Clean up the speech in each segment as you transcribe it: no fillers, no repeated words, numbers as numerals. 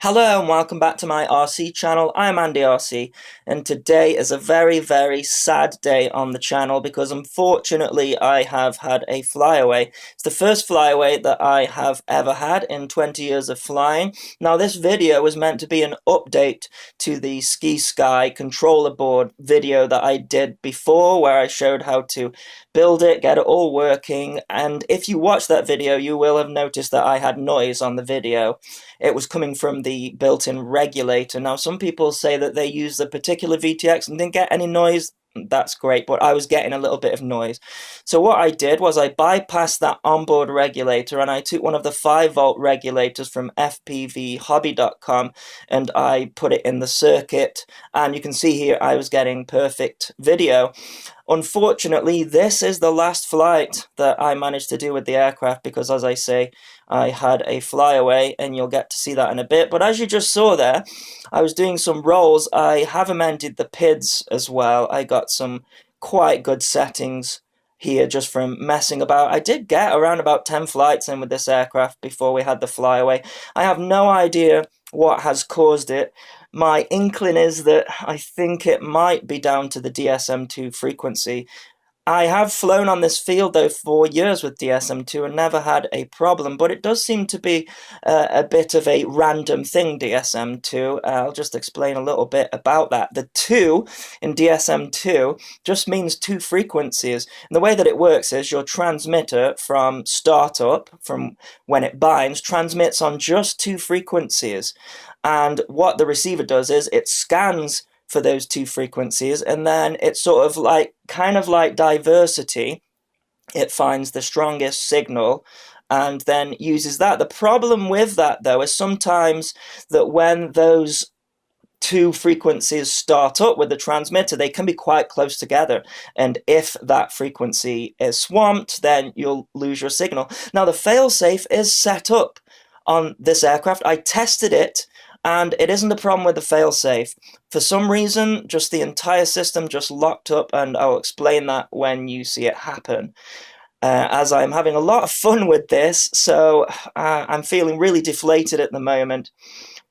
Hello and welcome back to my RC channel. I'm Andy RC, and today is a very, very sad day on the channel because unfortunately I have had a flyaway. It's the first flyaway that I have ever had in 20 years of flying. Now this video was meant to be an update to the Scisky controller board video that I did before, where I showed how to build it, get it all working, and if you watch that video you will have noticed that I had noise on the video. It was coming from the built-in regulator. Now, some people say that they use the particular VTX and didn't get any noise. That's great, but I was getting a little bit of noise. So what I did was I bypassed that onboard regulator and I took one of the 5-volt regulators from fpvhobby.com and I put it in the circuit. And you can see here I was getting perfect video. Unfortunately, this is the last flight that I managed to do with the aircraft because, as I say, I had a flyaway, and you'll get to see that in a bit. But as you just saw there, I was doing some rolls. I have amended the PIDs as well. I got some quite good settings here just from messing about. I did get around about 10 flights in with this aircraft before we had the flyaway. I have no idea what has caused it. My inkling is that I think it might be down to the DSM2 frequency. I have flown on this field though for years with DSM2 and never had a problem, but it does seem to be a bit of a random thing, DSM2. I'll just explain a little bit about that. The 2 in DSM2 just means 2 frequencies. And the way that it works is your transmitter from startup, from when it binds, transmits on just 2 frequencies. And what the receiver does is it scans for those 2 frequencies, and then it's sort of like kind of like diversity. It finds the strongest signal and then uses that. The problem with that though is sometimes that when those 2 frequencies start up with the transmitter, they can be quite close together, and if that frequency is swamped, then you'll lose your signal. Now the failsafe is set up on this aircraft. I tested it and it isn't a problem with the failsafe. For some reason, just the entire system just locked up, and I'll explain that when you see it happen. As I'm having a lot of fun with this, so I'm feeling really deflated at the moment.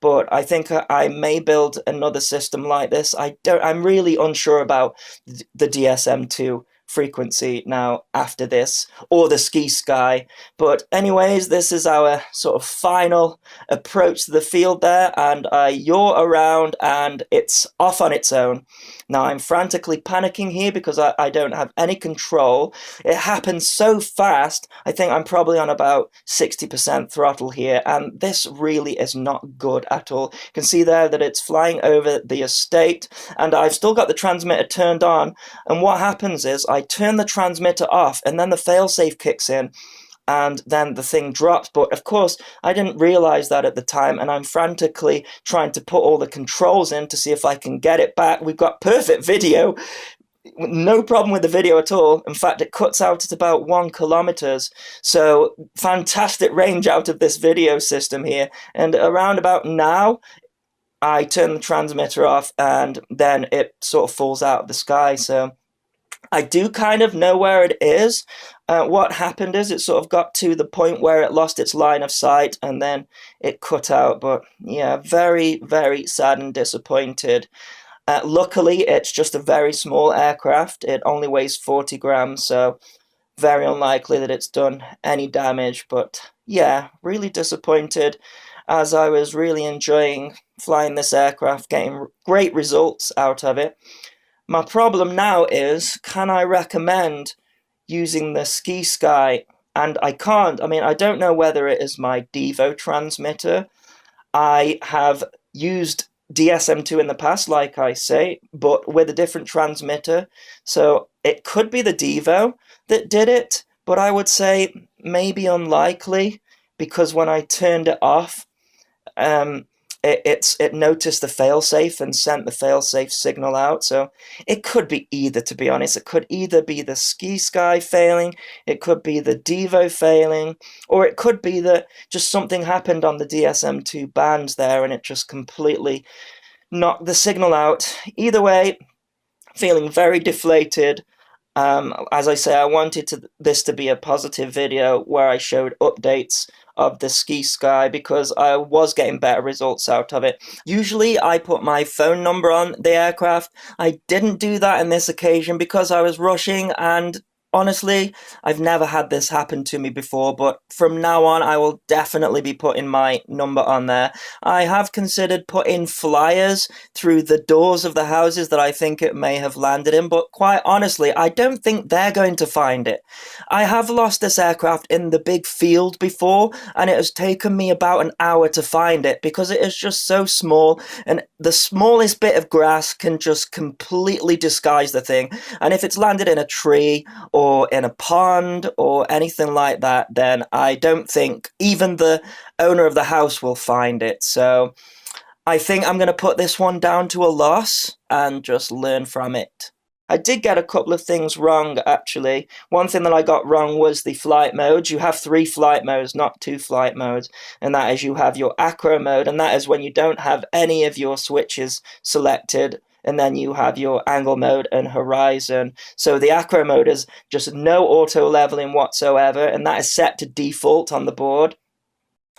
But I think I may build another system like this. I'm really unsure about the DSM2 frequency now after this, or the Scisky. But anyways, this is our sort of final approach to the field there, and I yaw around and it's off on its own. Now I'm frantically panicking here because I don't have any control. It happens so fast. I think I'm probably on about 60% throttle here, and this really is not good at all. You can see there that it's flying over the estate, and I've still got the transmitter turned on, and what happens is I turn the transmitter off and then the failsafe kicks in and then the thing drops. But of course I didn't realize that at the time, and I'm frantically trying to put all the controls in to see if I can get it back. We've got perfect video, no problem with the video at all. In fact, it cuts out at about 1 kilometer, so fantastic range out of this video system here. And around about now I turn the transmitter off and then it sort of falls out of the sky. So I do kind of know where it is. What happened is it sort of got to the point where it lost its line of sight and then it cut out. But yeah, very, very sad and disappointed. Luckily, it's just a very small aircraft. It only weighs 40 grams, so very unlikely that it's done any damage. But yeah, really disappointed, as I was really enjoying flying this aircraft, getting great results out of it. My problem now is, can I recommend using the Scisky? And I can't. I mean, I don't know whether it is my Devo transmitter. I have used DSM2 in the past, like I say, but with a different transmitter. So it could be the Devo that did it, but I would say maybe unlikely, because when I turned it off, it noticed the failsafe and sent the failsafe signal out. So it could be either, to be honest. It could either be the Scisky failing, it could be the Devo failing, or it could be that just something happened on the DSM2 bands there and it just completely knocked the signal out. Either way, feeling very deflated. As I say, I wanted this to be a positive video where I showed updates of the Scisky because I was getting better results out of it. Usually I put my phone number on the aircraft. I didn't do that in this occasion because I was rushing, and honestly, I've never had this happen to me before, but from now on, I will definitely be putting my number on there. I have considered putting flyers through the doors of the houses that I think it may have landed in, but quite honestly, I don't think they're going to find it. I have lost this aircraft in the big field before, and it has taken me about an hour to find it because it is just so small, and the smallest bit of grass can just completely disguise the thing. And if it's landed in a tree or in a pond or anything like that, then I don't think even the owner of the house will find it. So I think I'm going to put this one down to a loss and just learn from it. I did get a couple of things wrong, actually. One thing that I got wrong was the flight modes. You have 3 flight modes, not 2 flight modes. And that is, you have your acro mode, and that is when you don't have any of your switches selected. And then you have your angle mode and horizon. So the acro mode is just no auto leveling whatsoever, and that is set to default on the board.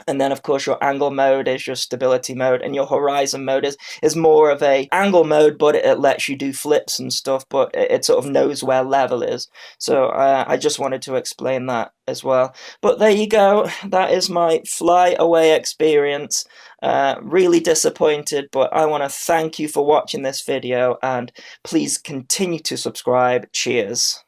And then, of course, your angle mode is your stability mode, and your horizon mode is more of a angle mode, but it lets you do flips and stuff, but it sort of knows where level is. So I just wanted to explain that as well. But there you go. That is my Flyaway experience. Really disappointed, but I want to thank you for watching this video, and please continue to subscribe. Cheers.